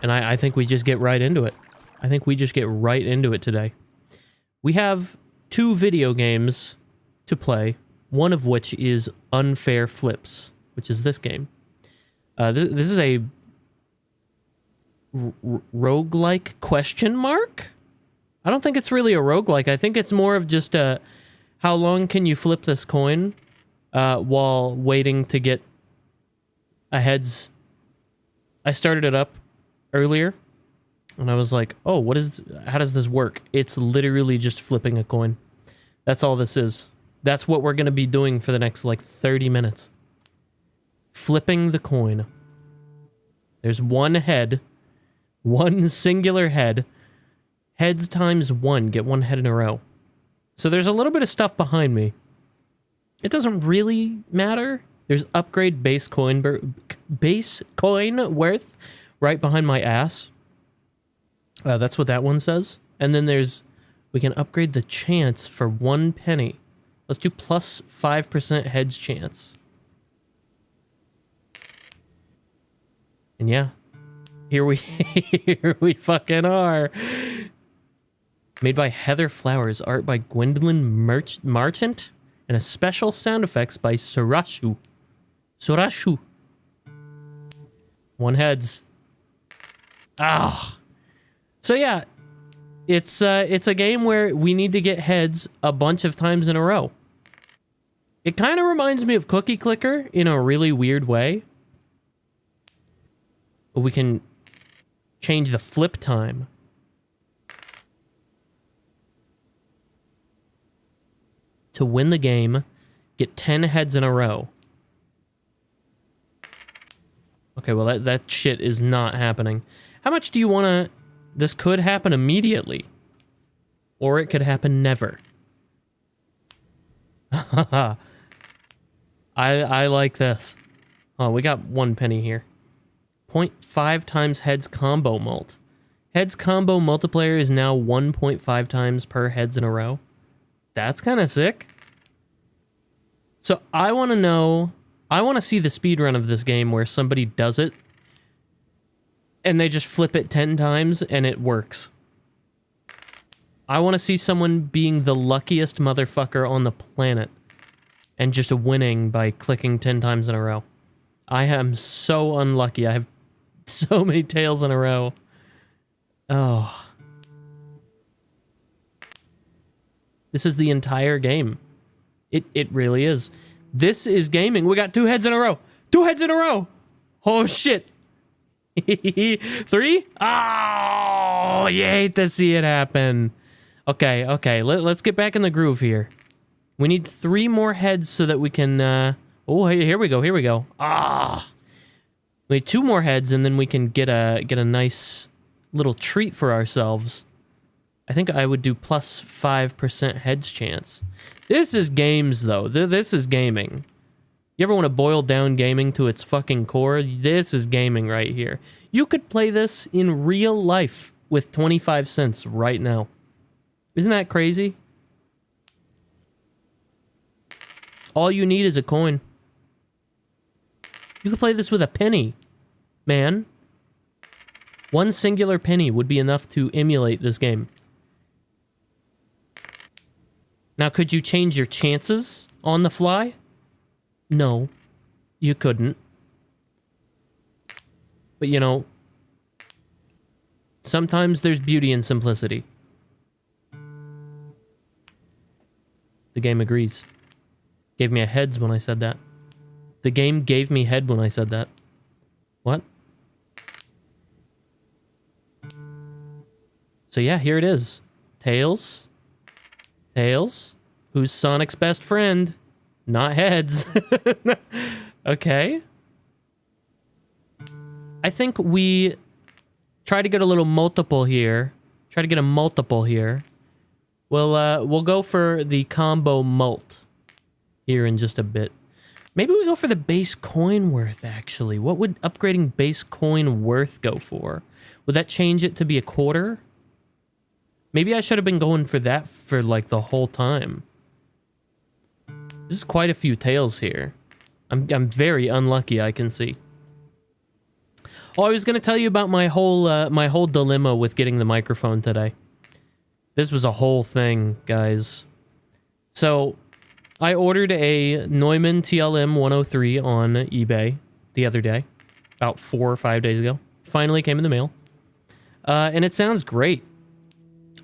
And I think we just get right into it. I think we just get right into it today. We have 2 video games to play, one of which is Unfair Flips, which is this game. This is a roguelike question mark? I don't think it's really a roguelike. I think it's more of just a how long can you flip this coin while waiting to get a heads. I started it up earlier and I was like, oh, how does this work? It's literally just flipping a coin. That's all this is. That's what we're going to be doing for the next like 30 minutes. Flipping the coin. There's one head, one singular head. Heads times 1, get 1 head in a row. So there's a little bit of stuff behind me. It doesn't really matter. There's upgrade base coin worth right behind my ass. That's what that one says. And then we can upgrade the chance for 1 penny. Let's do plus 5% heads chance. And yeah, here we fucking are. Made by Heather Flowers, art by Gwendolyn Marchant, and a special sound effects by Sorashu. 1 heads. Ah. So yeah, it's a game where we need to get heads a bunch of times in a row. It kind of reminds me of Cookie Clicker in a really weird way. But we can change the flip time. To win the game, get 10 heads in a row. Okay, well, that shit is not happening. How much do you want to... This could happen immediately. Or it could happen never. I like this. Oh, we got 1 penny here. 0.5 times heads combo mult. Heads combo multiplier is now 1.5 times per heads in a row. That's kind of sick. So I want to know... I want to see the speedrun of this game where somebody does it and they just flip it 10 times and it works. I want to see someone being the luckiest motherfucker on the planet and just winning by clicking 10 times in a row. I am so unlucky. I have so many tails in a row. Oh. This is the entire game. It really is. This is gaming. We got 2 heads in a row. 2 heads in a row. Oh, shit. 3? Oh, you hate to see it happen. Okay. Let's get back in the groove here. We need 3 more heads so that we can... Oh, here we go. Ah. We need 2 more heads, and then we can get a nice little treat for ourselves. I think I would do plus 5% heads chance. This is games, though. This is gaming. You ever want to boil down gaming to its fucking core? This is gaming right here. You could play this in real life with 25 cents right now. Isn't that crazy? All you need is a coin. You could play this with a penny, man. 1 singular penny would be enough to emulate this game. Now, could you change your chances on the fly? No, you couldn't. But, you know, sometimes there's beauty in simplicity. The game agrees. Gave me a heads when I said that. The game gave me head when I said that. What? So yeah, here it is. Tails. Tails. Who's Sonic's best friend? Not heads. Okay. I think we try to get a little multiple here. Try to get a multiple here. We'll go for the combo mult here in just a bit. Maybe we go for the base coin worth, actually. What would upgrading base coin worth go for? Would that change it to be a quarter? Maybe I should have been going for that for, like, the whole time. This is quite a few tails here. I'm very unlucky, I can see. Oh, I was going to tell you about my whole dilemma with getting the microphone today. This was a whole thing, guys. So, I ordered a Neumann TLM 103 on eBay the other day, about 4 or 5 days ago. Finally came in the mail. And it sounds great.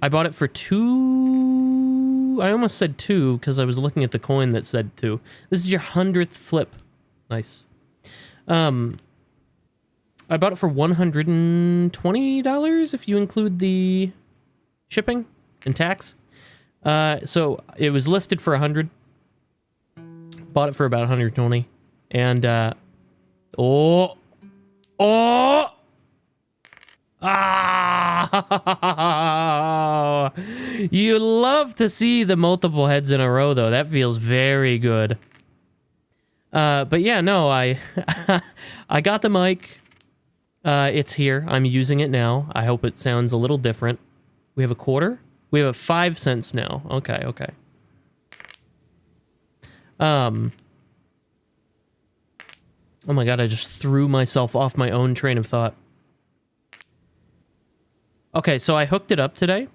I bought it for two... I almost said two because I was looking at the coin that said two. This is your 100th flip. Nice. I bought it for $120 if you include the shipping and tax. So it was listed for 100. Bought it for about 120. And, you love to see the multiple heads in a row, though. That feels very good. But yeah, no, I got the mic. It's here. I'm using it now. I hope it sounds a little different. We have a quarter? We have a 5 cents now. Okay, okay. Oh my god, I just threw myself off my own train of thought. Okay, so I hooked it up today,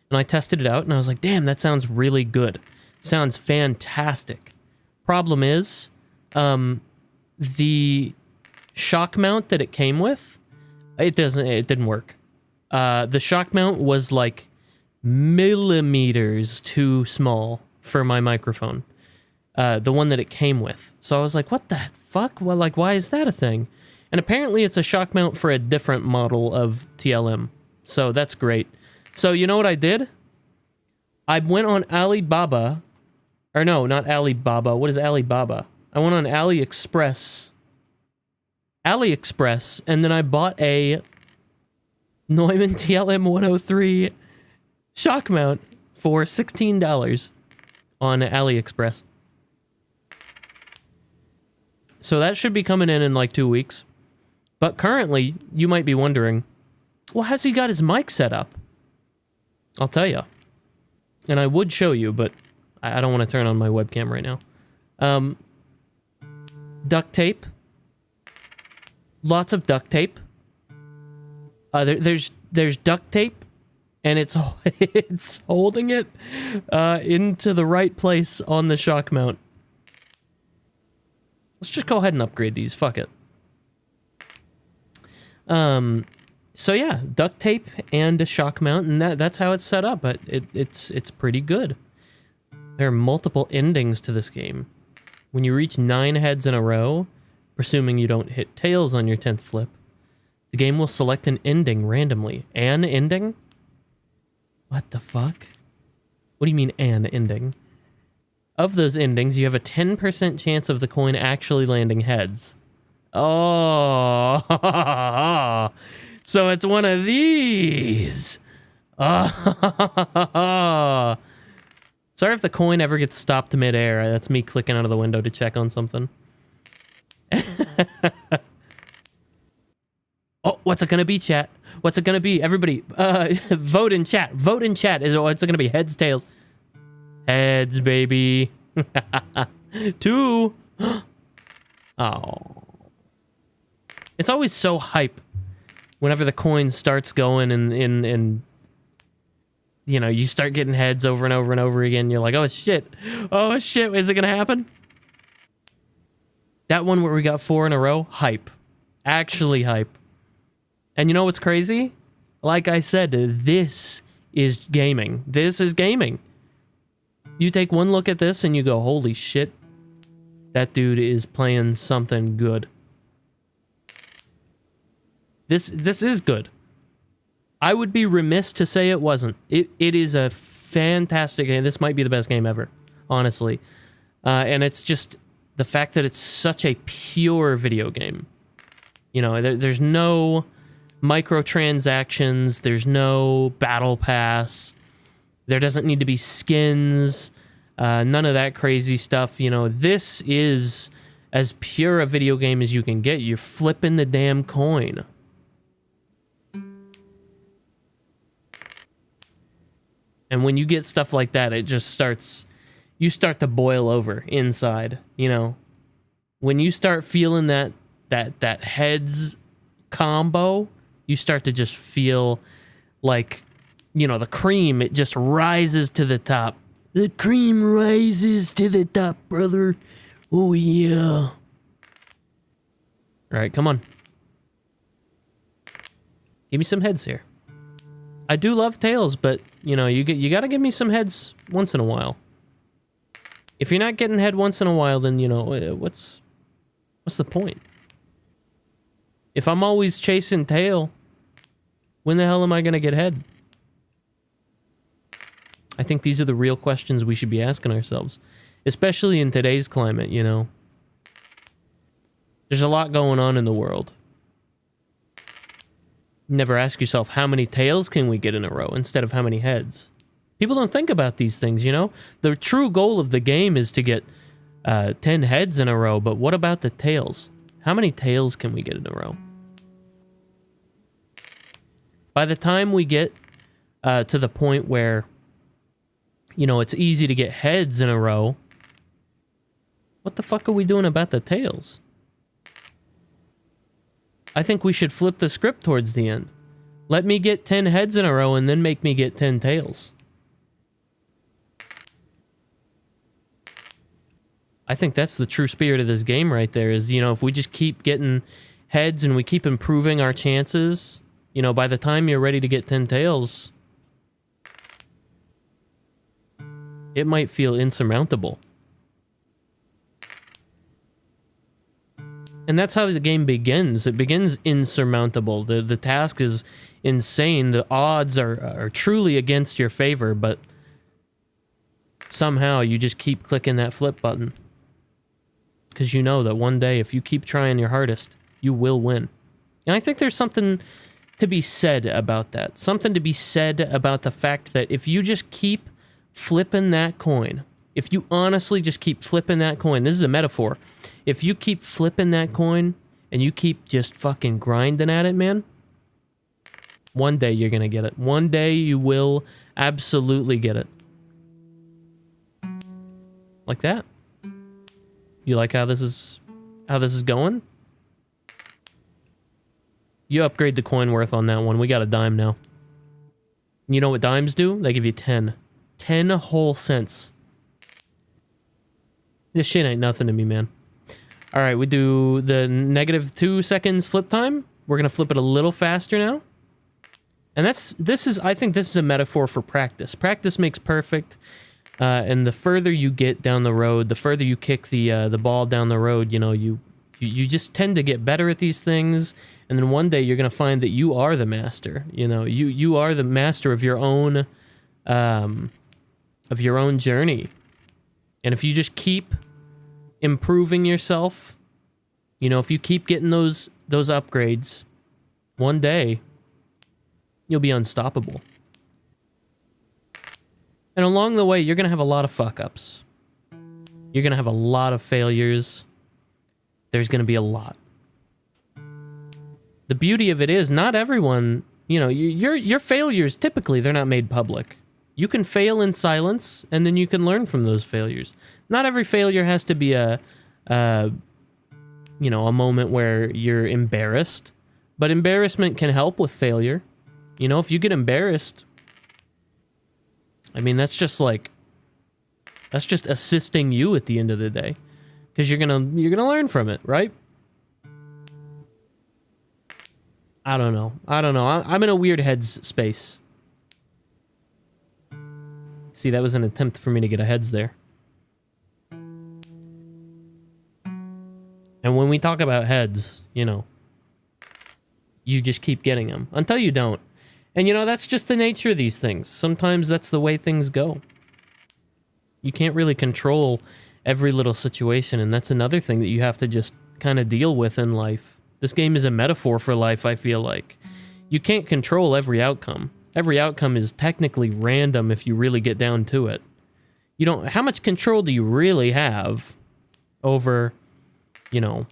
and I tested it out, and I was like, damn, that sounds really good. Sounds fantastic. Problem is, the shock mount that it came with, it didn't work. The shock mount was like millimeters too small for my microphone. The one that it came with. So I was like, what the fuck? Well, like, why is that a thing? And apparently it's a shock mount for a different model of TLM. So that's great. So you know what I did? I went on Alibaba. Or no, not Alibaba. What is Alibaba? I went on AliExpress. And then I bought a Neumann TLM 103 shock mount for $16 on AliExpress. So that should be coming in like 2 weeks. But currently, you might be wondering, well, how's he got his mic set up? I'll tell you. And I would show you, but I don't want to turn on my webcam right now. Duct tape. Lots of duct tape. There's duct tape, and it's holding it into the right place on the shock mount. Let's just go ahead and upgrade these. Fuck it. So yeah, duct tape and a shock mount, and that's how it's set up. But it's pretty good. There are multiple endings to this game. When you reach 9 heads in a row, presuming you don't hit tails on your 10th flip, the game will select an ending randomly. An ending? What the fuck? What do you mean an ending? Of those endings, you have a 10% chance of the coin actually landing heads. Oh, so it's one of these. Oh. Sorry if the coin ever gets stopped midair. That's me clicking out of the window to check on something. Oh, what's it gonna be, chat? What's it gonna be? Everybody, vote in chat. Vote in chat. What's it gonna be? Heads, tails? Heads, baby. 2. Oh. It's always so hype whenever the coin starts going and you know, you start getting heads over and over and over again. You're like, oh shit. Oh shit, is it gonna happen? That one where we got 4 in a row, hype. Actually hype. And you know what's crazy? Like I said, this is gaming. This is gaming. You take one look at this and you go, holy shit. That dude is playing something good. This is good. I would be remiss to say it wasn't. It is a fantastic game. This might be the best game ever, honestly. And it's just the fact that it's such a pure video game. You know, there's no microtransactions. There's no battle pass. There doesn't need to be skins. None of that crazy stuff. You know, this is as pure a video game as you can get. You're flipping the damn coin. And when you get stuff like that, it just starts... You start to boil over inside, you know? When you start feeling that heads combo, you start to just feel like, you know, the cream, it just rises to the top. The cream rises to the top, brother. Oh, yeah. All right, come on. Give me some heads here. I do love tails, but, you know, you gotta give me some heads once in a while. If you're not getting head once in a while, then, you know, what's the point? If I'm always chasing tail, when the hell am I gonna get head? I think these are the real questions we should be asking ourselves, especially in today's climate, you know. There's a lot going on in the world. Never ask yourself, how many tails can we get in a row instead of how many heads? People don't think about these things, you know? The true goal of the game is to get 10 heads in a row, but what about the tails? How many tails can we get in a row? By the time we get to the point where, you know, it's easy to get heads in a row, what the fuck are we doing about the tails? I think we should flip the script towards the end. Let me get 10 heads in a row and then make me get 10 tails. I think that's the true spirit of this game right there is, you know, if we just keep getting heads and we keep improving our chances, you know, by the time you're ready to get 10 tails, it might feel insurmountable. And that's how the game begins. It begins insurmountable. The task is insane. The odds are truly against your favor, but somehow you just keep clicking that flip button. Because you know that one day, if you keep trying your hardest, you will win. And I think there's something to be said about that. Something to be said about the fact that if you just keep flipping that coin, if you honestly just keep flipping that coin, this is a metaphor. If you keep flipping that coin and you keep just fucking grinding at it, man, one day you're gonna get it. One day you will absolutely get it. Like that. You like how this is going? You upgrade the coin worth on that one. We got a dime now. You know what dimes do? They give you 10. 10 whole cents. This shit ain't nothing to me, man. All right, we do the -2 seconds flip time. We're gonna flip it a little faster now. And I think this is a metaphor for practice. Practice makes perfect. And the further you get down the road, the further you kick the ball down the road, you know, you just tend to get better at these things. And then one day you're gonna find that you are the master. You know, you are the master of your own journey. And if you just keep improving yourself, you know, if you keep getting those upgrades, one day you'll be unstoppable. And along the way, you're going to have a lot of fuck-ups. You're going to have a lot of failures. There's going to be a lot. The beauty of it is, not everyone, you know, your failures, typically, they're not made public. You can fail in silence, and then you can learn from those failures. Not every failure has to be a moment where you're embarrassed. But embarrassment can help with failure. You know, if you get embarrassed, I mean, that's just assisting you at the end of the day, because you're gonna learn from it, right? I don't know. I'm in a weird heads space. See, that was an attempt for me to get a heads there. And when we talk about heads, you know, you just keep getting them until you don't. And, you know, that's just the nature of these things. Sometimes that's the way things go. You can't really control every little situation, and that's another thing that you have to just kind of deal with in life. This game is a metaphor for life, I feel like. You can't control every outcome. Every outcome is technically random if you really get down to it. You don't... How much control do you really have over, you know,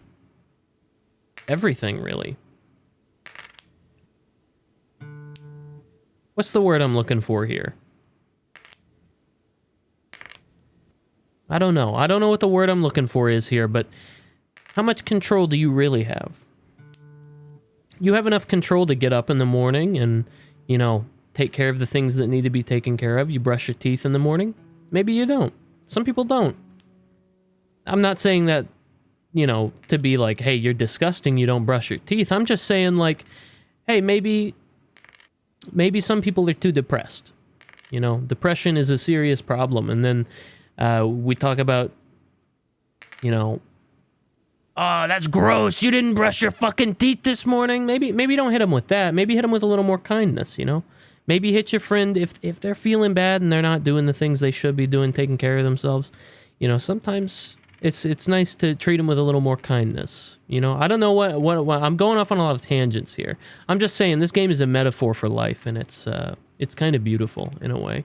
everything, really? What's the word I'm looking for here? I don't know. I don't know what the word I'm looking for is here, but how much control do you really have? you have enough control to get up in the morning and, you know, take care of the things that need to be taken care of. You brush your teeth in the morning. Maybe you don't. Some people don't. I'm not saying that, you know, to be like, hey, you're disgusting, you don't brush your teeth. I'm just saying, like, hey, maybe some people are too depressed. You know, depression is a serious problem. And then we talk about, you know, oh, that's gross. You didn't brush your fucking teeth this morning. Maybe don't hit them with that. Maybe hit them with a little more kindness, you know? Maybe hit your friend if they're feeling bad and they're not doing the things they should be doing, taking care of themselves. You know, sometimes it's nice to treat them with a little more kindness. You know, I don't know what I'm going off on a lot of tangents here. I'm just saying this game is a metaphor for life, and it's kind of beautiful in a way.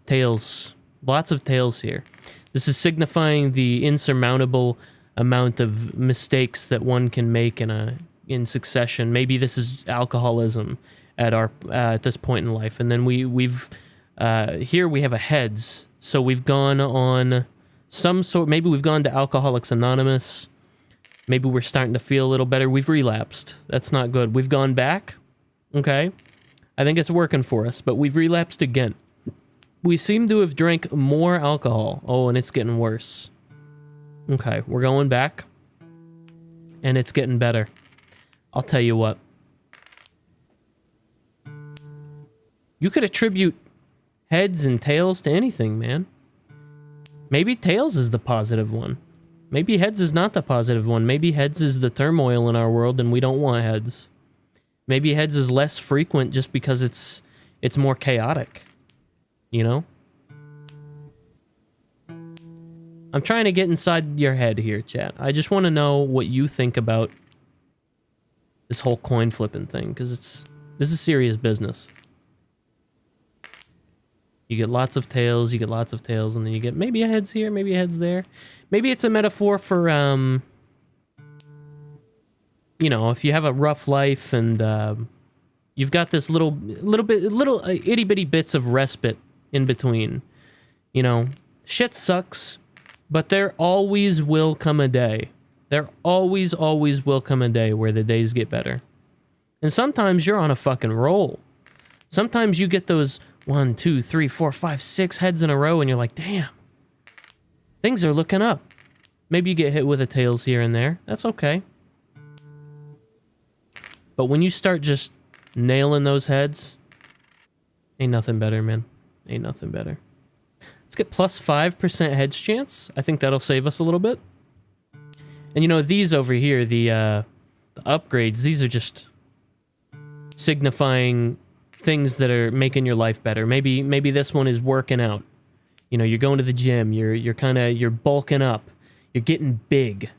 Tales, lots of tales here. This is signifying the insurmountable amount of mistakes that one can make in succession. Maybe this is alcoholism at this point in life, and then we've here we have a heads. So we've gone on some sort. Maybe we've gone to Alcoholics Anonymous. Maybe we're starting to feel a little better. We've relapsed. That's not good. We've gone back. Okay, I think it's working for us, but we've relapsed again. We seem to have drank more alcohol. Oh, and it's getting worse. Okay, we're going back, and it's getting better. I'll tell you what. You could attribute heads and tails to anything, man. Maybe tails is the positive one. Maybe heads is not the positive one. Maybe heads is the turmoil in our world, and we don't want heads. Maybe heads is less frequent just because it's more chaotic. You know? I'm trying to get inside your head here, chat. I just want to know what you think about this whole coin flipping thing, because this is serious business. You get lots of tails, and then you get maybe a heads here, maybe a heads there. Maybe it's a metaphor for, you know, if you have a rough life and you've got this little itty bitty bits of respite in between. You know, shit sucks. But there always will come a day. There always will come a day where the days get better. And sometimes you're on a fucking roll. Sometimes you get those 1, 2, 3, 4, 5, 6 heads in a row and you're like, damn, things are looking up. Maybe you get hit with a tails here and there. That's okay. But when you start just nailing those heads, ain't nothing better, man. Ain't nothing better. Let's get plus 5% heads chance. I think that'll save us a little bit. And you know, these over here, the upgrades, these are just signifying things that are making your life better. Maybe this one is working out. You know, you're going to the gym, you're bulking up, you're getting big.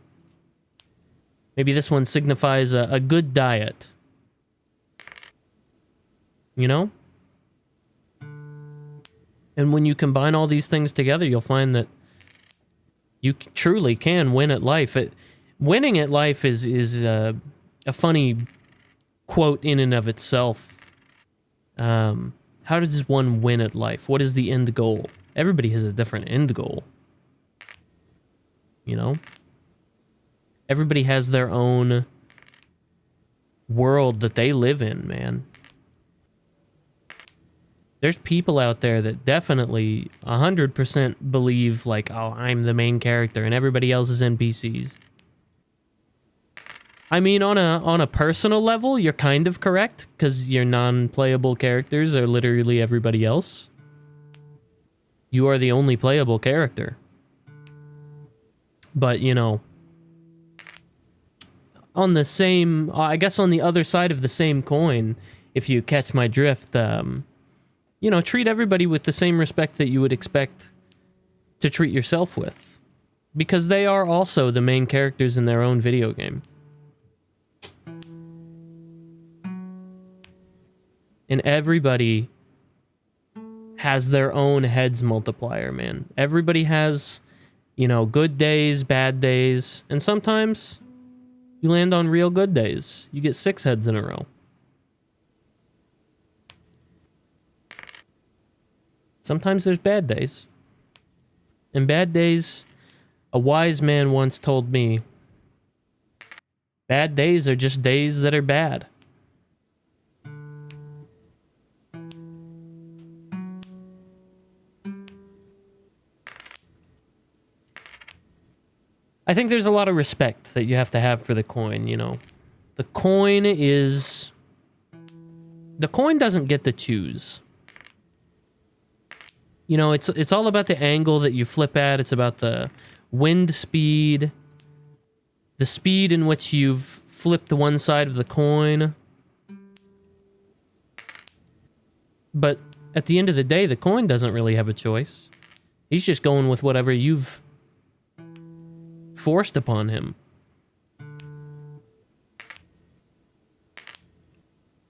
Maybe this one signifies a good diet. You know? And when you combine all these things together, you'll find that you truly can win at life. Winning at life is a funny quote in and of itself. How does one win at life? What is the end goal? Everybody has a different end goal. You know? Everybody has their own world that they live in, man. There's people out there that definitely 100% believe, like, oh, I'm the main character and everybody else is NPCs. I mean, on a personal level, you're kind of correct, because your non-playable characters are literally everybody else. You are the only playable character. But, you know, on the same, I guess on the other side of the same coin, if you catch my drift, you know, treat everybody with the same respect that you would expect to treat yourself with. Because they are also the main characters in their own video game. And everybody has their own heads multiplier, man. Everybody has, you know, good days, bad days, and sometimes you land on real good days. You get 6 heads in a row. Sometimes there's bad days. And bad days, a wise man once told me, bad days are just days that are bad. I think there's a lot of respect that you have to have for the coin, you know. The coin doesn't get to choose. You know, it's all about the angle that you flip at. It's about the wind speed, the speed in which you've flipped the one side of the coin. But at the end of the day, the coin doesn't really have a choice. He's just going with whatever you've forced upon him.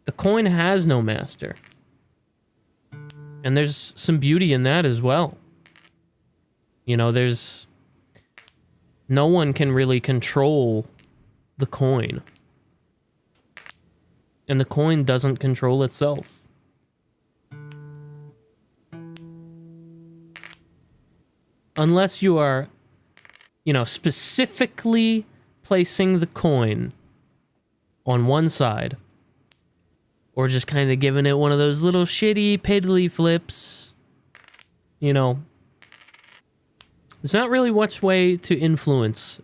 The coin has no master. And there's some beauty in that as well. You know, there's... No one can really control the coin. And the coin doesn't control itself. Unless you are, you know, specifically placing the coin on one side. Or just kind of giving it one of those little shitty piddly flips. You know. There's not really much way to influence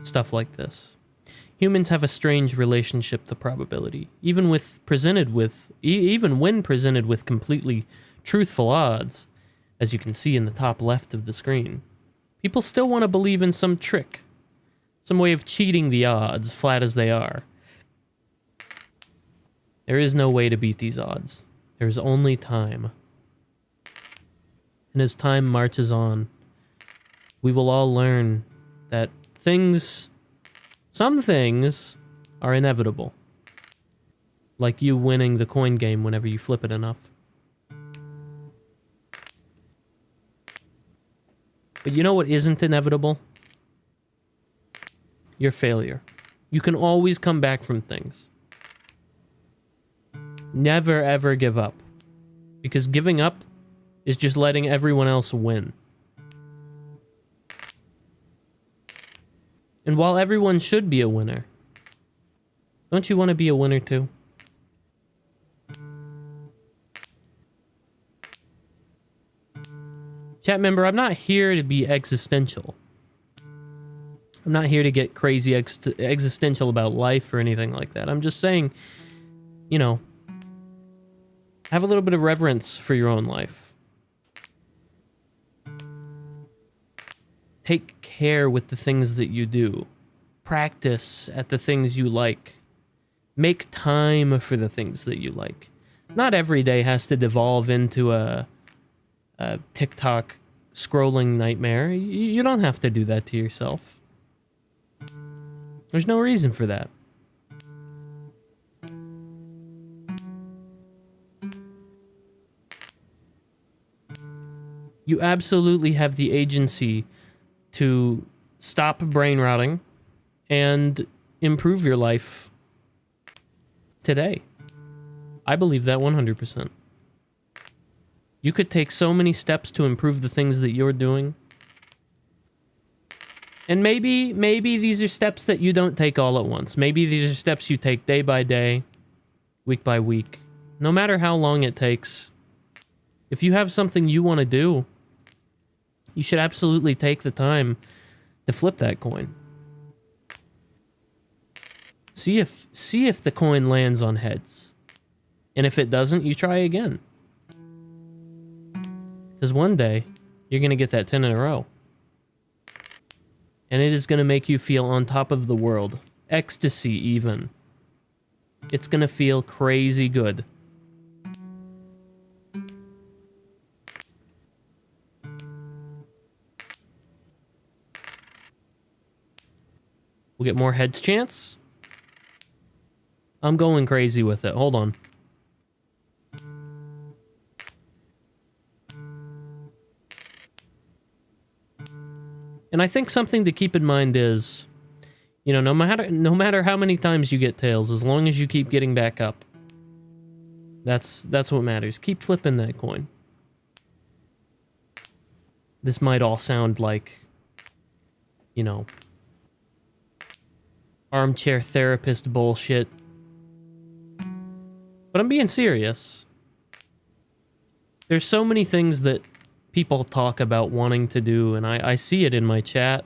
stuff like this. Humans have a strange relationship to probability. Even when presented with completely truthful odds, as you can see in the top left of the screen, people still want to believe in some trick. Some way of cheating the odds, flat as they are. There is no way to beat these odds. There is only time. And as time marches on, we will all learn that some things are inevitable. Like you winning the coin game whenever you flip it enough. But you know what isn't inevitable? Your failure. You can always come back from things. Never ever give up. Because giving up is just letting everyone else win. And while everyone should be a winner, don't you want to be a winner too? Chat member, I'm not here to be existential. I'm not here to get crazy existential about life or anything like that. I'm just saying, you know, have a little bit of reverence for your own life. Take care with the things that you do. Practice at the things you like. Make time for the things that you like. Not every day has to devolve into a TikTok scrolling nightmare. You don't have to do that to yourself. There's no reason for that. You absolutely have the agency to stop brain rotting and improve your life today. I believe that 100%. You could take so many steps to improve the things that you're doing. And maybe these are steps that you don't take all at once. Maybe these are steps you take day by day, week by week. No matter how long it takes. If you have something you want to do, you should absolutely take the time to flip that coin. See if the coin lands on heads. And if it doesn't, you try again. Because one day, you're going to get that 10 in a row. And it is going to make you feel on top of the world. Ecstasy, even. It's going to feel crazy good. We'll get more heads chance. I'm going crazy with it. Hold on. And I think something to keep in mind is, you know, no matter how many times you get tails, as long as you keep getting back up, that's what matters. Keep flipping that coin. This might all sound like, you know, armchair therapist bullshit. But I'm being serious. There's so many things that people talk about wanting to do, and I see it in my chat.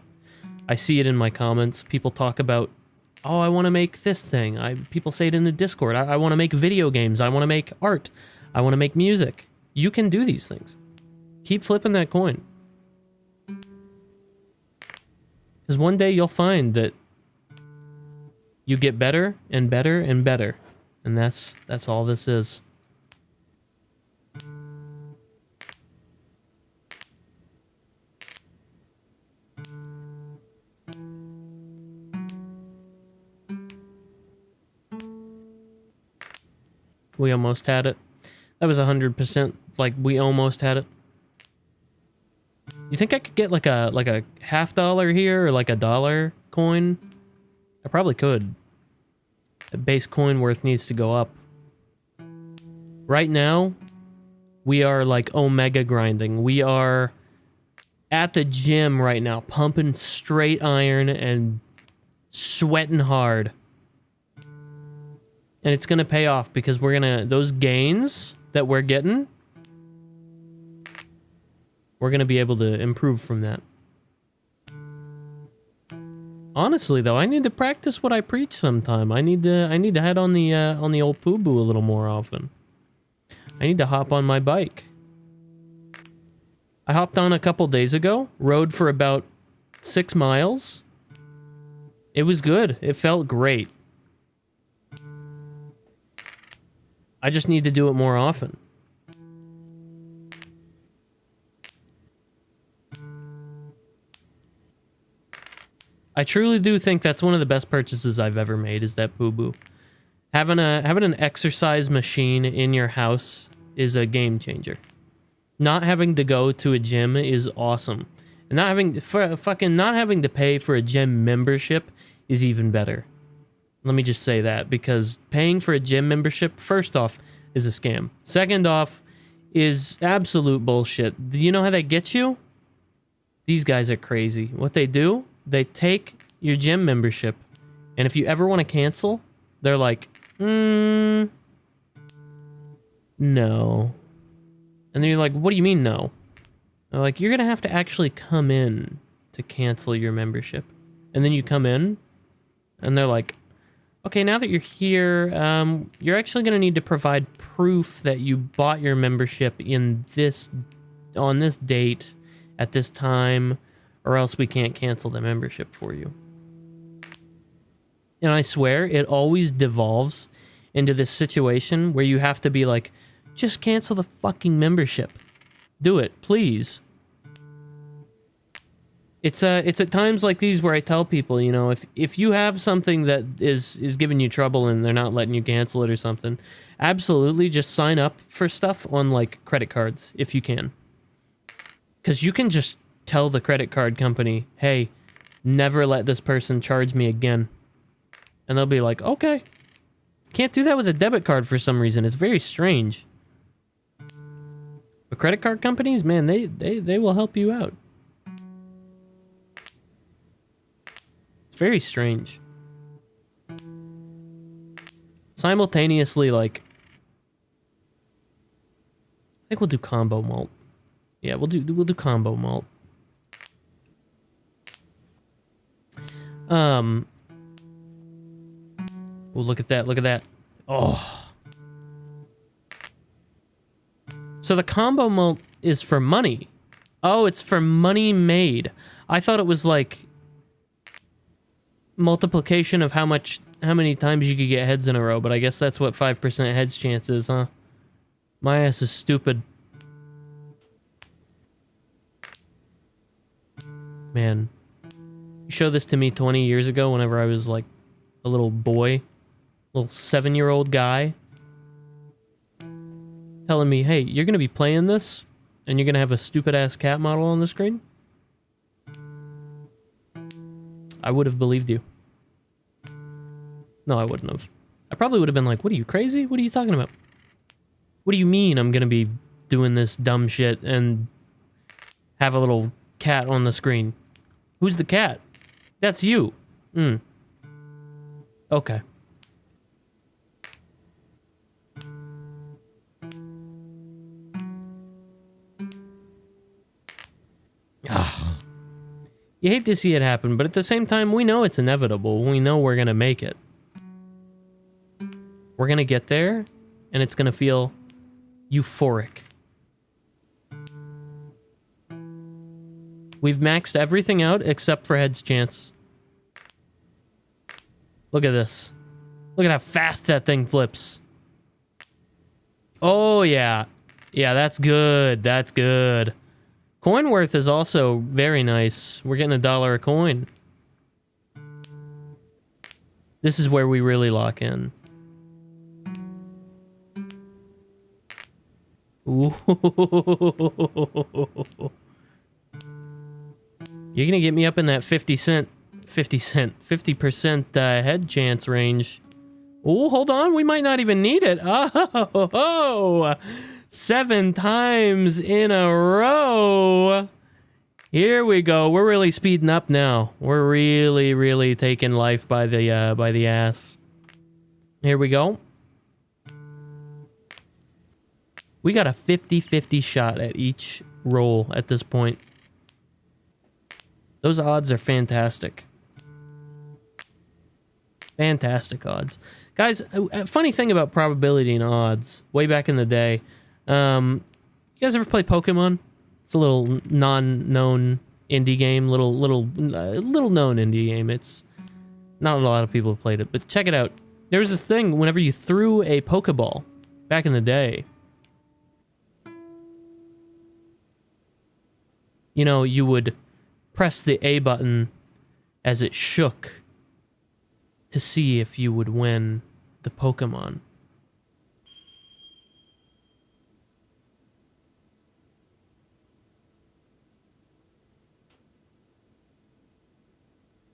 I see it in my comments. People talk about, oh, I want to make this thing. People say it in the Discord. I want to make video games. I want to make art. I want to make music. You can do these things. Keep flipping that coin. Because one day you'll find that you get better and better and better. And that's all this is. We almost had it. That was 100%. Like, we almost had it. You think I could get like a $50 here or like $1 coin? I probably could. The base coin worth needs to go up. Right now, we are like omega grinding. We are at the gym right now, pumping straight iron and sweating hard. And it's gonna pay off because we're gonna, those gains that we're getting, we're gonna be able to improve from that. Honestly though, I need to practice what I preach sometime. I need to head on the old poo-boo a little more often. I need to hop on my bike. I hopped on a couple days ago, rode for about 6 miles. It was good. It felt great. I just need to do it more often. I truly do think that's one of the best purchases I've ever made, is that poo-boo. Having an exercise machine in your house is a game changer. Not having to go to a gym is awesome. And not having to pay for a gym membership is even better. Let me just say that, because paying for a gym membership, first off, is a scam. Second off, is absolute bullshit. Do you know how they get you? These guys are crazy. What they do, they take your gym membership, and if you ever want to cancel, they're like, no. And then you're like, what do you mean no? They're like, you're gonna have to actually come in to cancel your membership. And then you come in, and they're like, okay, now that you're here, you're actually going to need to provide proof that you bought your membership on this date, at this time, or else we can't cancel the membership for you. And I swear, it always devolves into this situation where you have to be like, just cancel the fucking membership. Do it, please. It's at times like these where I tell people, you know, if you have something that is giving you trouble and they're not letting you cancel it or something, absolutely just sign up for stuff on like credit cards if you can. Because you can just tell the credit card company, hey, never let this person charge me again. And they'll be like, okay. Can't do that with a debit card for some reason. It's very strange. But credit card companies, man, they will help you out. Very strange. Simultaneously, like, I think we'll do combo malt. Yeah, we'll do combo malt. Well, look at that. Look at that. Oh. So the combo malt is for money. Oh, it's for money made. I thought it was like multiplication of how many times you could get heads in a row, but I guess that's what 5% heads chance is, huh? My ass is stupid. Man. You showed this to me 20 years ago whenever I was like a little boy, little 7-year-old guy, telling me, hey, you're gonna be playing this and you're gonna have a stupid ass cat model on the screen? I would have believed you. No, I wouldn't have. I probably would have been like, what are you, crazy? What are you talking about? What do you mean I'm gonna be doing this dumb shit and have a little cat on the screen? Who's the cat? That's you. Okay. You hate to see it happen, but at the same time, we know it's inevitable. We know we're gonna make it. We're gonna get there, and it's gonna feel euphoric. We've maxed everything out except for heads chance. Look at this. Look at how fast that thing flips. Oh, yeah. Yeah, that's good. That's good. Coin worth is also very nice. We're getting $1 a coin. This is where we really lock in. Ooh. You're gonna get me up in that 50% head chance range. Oh, hold on. We might not even need it. Oh, 7 times in a row. Here we go. We're really speeding up now. We're really, really taking life by the ass. Here we go. We got a 50-50 shot at each roll at this point. Those odds are fantastic. Fantastic odds. Guys, a funny thing about probability and odds, way back in the day, you guys ever play Pokemon? It's a little non-known indie game, little known indie game. It's not a lot of people have played it, but check it out. There was this thing whenever you threw a Pokeball back in the day. You know, you would press the A button as it shook to see if you would win the Pokemon.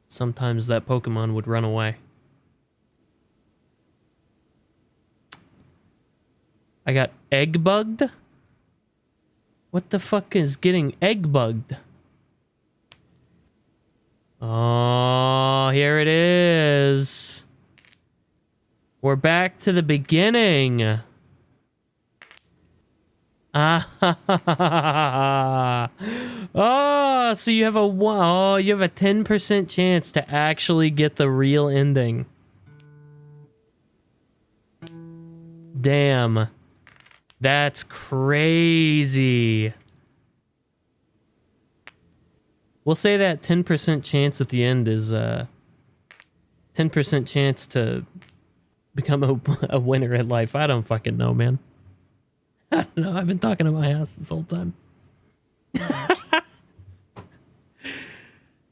Sometimes that Pokemon would run away. I got egg bugged? What the fuck is getting egg bugged? Oh, here it is. We're back to the beginning. Ah, oh, so you have a 10% chance to actually get the real ending. Damn. That's crazy. We'll say that 10% chance at the end is 10% chance to become a winner at life. I don't fucking know, man. I don't know. I've been talking to my ass this whole time.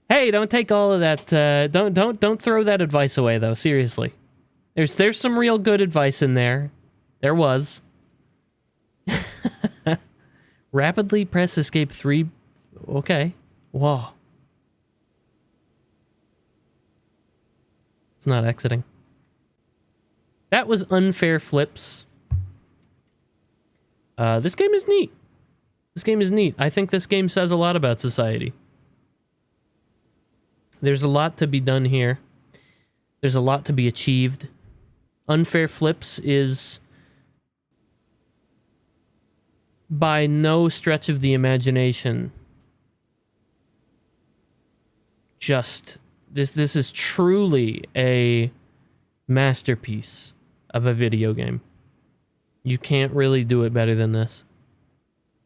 Hey, don't take all of that. Don't throw that advice away, though. Seriously, there's some real good advice in there. There was. Rapidly press escape 3. Okay. Whoa. It's not exiting. That was unfair flips. This game is neat. This game is neat. I think this game says a lot about society. There's a lot to be done here. There's a lot to be achieved. Unfair flips is by no stretch of the imagination just this is truly a masterpiece of a video game. You can't really do it better than this.